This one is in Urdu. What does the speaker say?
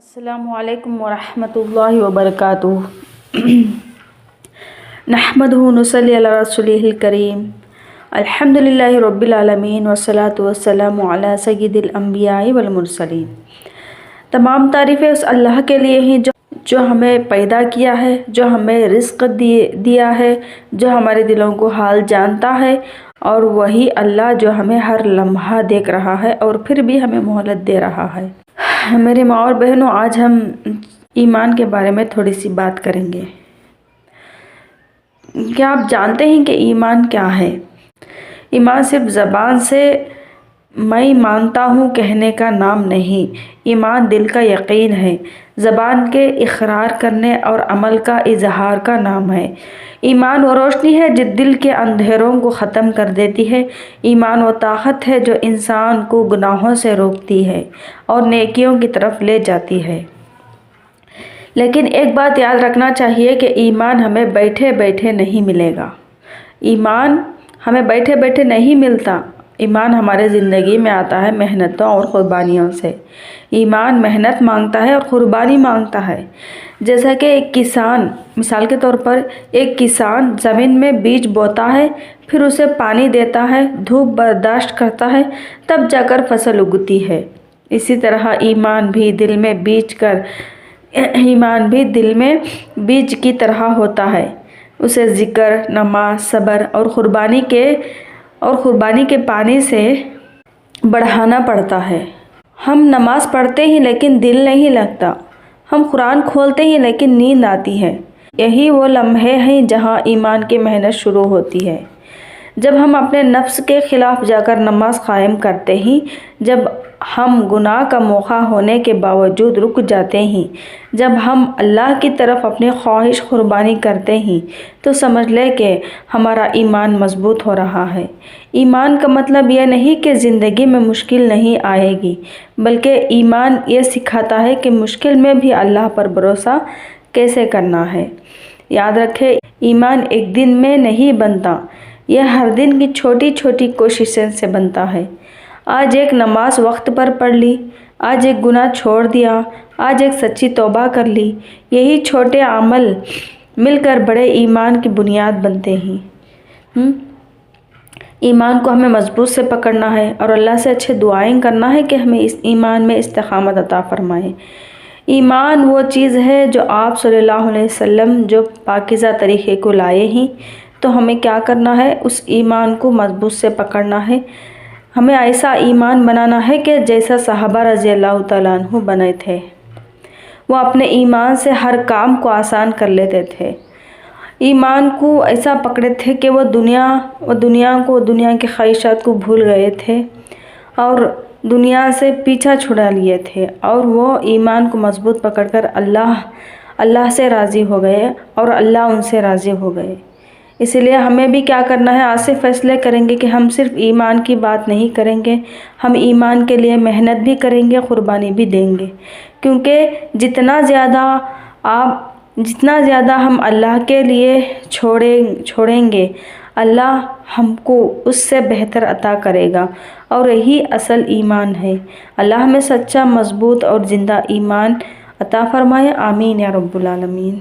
السلام علیکم ورحمۃ اللہ وبرکاتہ۔ نحمدہ ونصلی علی رسولہ الکریم، الحمد للہ رب العالمین والصلاۃ والسلام علی سید الانبیاء والمرسلین۔ تمام تعریفیں اس اللہ کے لیے ہیں جو ہمیں پیدا کیا ہے، جو ہمیں رزق دیا ہے، جو ہمارے دلوں کو حال جانتا ہے، اور وہی اللہ جو ہمیں ہر لمحہ دیکھ رہا ہے اور پھر بھی ہمیں مہلت دے رہا ہے۔ میرے ماں اور بہنوں، آج ہم ایمان کے بارے میں تھوڑی سی بات کریں گے۔ کیا آپ جانتے ہیں کہ ایمان کیا ہے؟ ایمان صرف زبان سے میں مانتا ہوں کہنے کا نام نہیں۔ ایمان دل کا یقین ہے، زبان کے اقرار کرنے اور عمل کا اظہار کا نام ہے۔ ایمان وہ روشنی ہے جو دل کے اندھیروں کو ختم کر دیتی ہے۔ ایمان وہ طاقت ہے جو انسان کو گناہوں سے روکتی ہے اور نیکیوں کی طرف لے جاتی ہے۔ لیکن ایک بات یاد رکھنا چاہیے کہ ایمان ہمیں بیٹھے بیٹھے نہیں ملے گا۔ ایمان ہمیں بیٹھے بیٹھے نہیں ملتا۔ ایمان ہمارے زندگی میں آتا ہے محنتوں اور قربانیوں سے۔ ایمان محنت مانگتا ہے اور قربانی مانگتا ہے۔ جیسا کہ ایک کسان، مثال کے طور پر ایک کسان زمین میں بیج بوتا ہے، پھر اسے پانی دیتا ہے، دھوپ برداشت کرتا ہے، تب جا کر فصل اگتی ہے۔ اسی طرح ایمان بھی دل میں بیج کی طرح ہوتا ہے۔ اسے ذکر، نماز، صبر اور قربانی کے پانی سے بڑھانا پڑتا ہے۔ ہم نماز پڑھتے ہیں لیکن دل نہیں لگتا۔ ہم قرآن کھولتے ہیں لیکن نیند آتی ہے۔ یہی وہ لمحے ہیں جہاں ایمان کی محنت شروع ہوتی ہے۔ جب ہم اپنے نفس کے خلاف جا کر نماز قائم کرتے ہیں، جب ہم گناہ کا موقع ہونے کے باوجود رک جاتے ہیں، جب ہم اللہ کی طرف اپنی خواہش قربانی کرتے ہیں، تو سمجھ لے کہ ہمارا ایمان مضبوط ہو رہا ہے۔ ایمان کا مطلب یہ نہیں کہ زندگی میں مشکل نہیں آئے گی، بلکہ ایمان یہ سکھاتا ہے کہ مشکل میں بھی اللہ پر بھروسہ کیسے کرنا ہے۔ یاد رکھیں، ایمان ایک دن میں نہیں بنتا، یہ ہر دن کی چھوٹی چھوٹی کوششوں سے بنتا ہے۔ آج ایک نماز وقت پر پڑھ لی، آج ایک گناہ چھوڑ دیا، آج ایک سچی توبہ کر لی، یہی چھوٹے عمل مل کر بڑے ایمان کی بنیاد بنتے ہیں۔ ایمان کو ہمیں مضبوط سے پکڑنا ہے اور اللہ سے اچھے دعائیں کرنا ہے کہ ہمیں اس ایمان میں استقامت عطا فرمائے۔ ایمان وہ چیز ہے جو آپ صلی اللہ علیہ وسلم جو پاکیزہ طریقے کو لائے ہیں، تو ہمیں کیا کرنا ہے؟ اس ایمان کو مضبوط سے پکڑنا ہے۔ ہمیں ایسا ایمان بنانا ہے کہ جیسا صحابہ رضی اللہ تعالیٰ عنہ بنے تھے۔ وہ اپنے ایمان سے ہر کام کو آسان کر لیتے تھے۔ ایمان کو ایسا پکڑے تھے کہ وہ دنیا کی خواہشات کو بھول گئے تھے اور دنیا سے پیچھا چھڑا لیے تھے، اور وہ ایمان کو مضبوط پکڑ کر اللہ سے راضی ہو گئے اور اللہ ان سے راضی ہو گئے۔ اسی لیے ہمیں بھی کیا کرنا ہے؟ آج سے فیصلے کریں گے کہ ہم صرف ایمان کی بات نہیں کریں گے، ہم ایمان کے لیے محنت بھی کریں گے، قربانی بھی دیں گے، کیونکہ جتنا زیادہ ہم اللہ کے لیے چھوڑیں گے، اللہ ہم کو اس سے بہتر عطا کرے گا، اور یہی اصل ایمان ہے۔ اللہ ہمیں سچا، مضبوط اور زندہ ایمان عطا فرمائے۔ آمین یا رب العالمین۔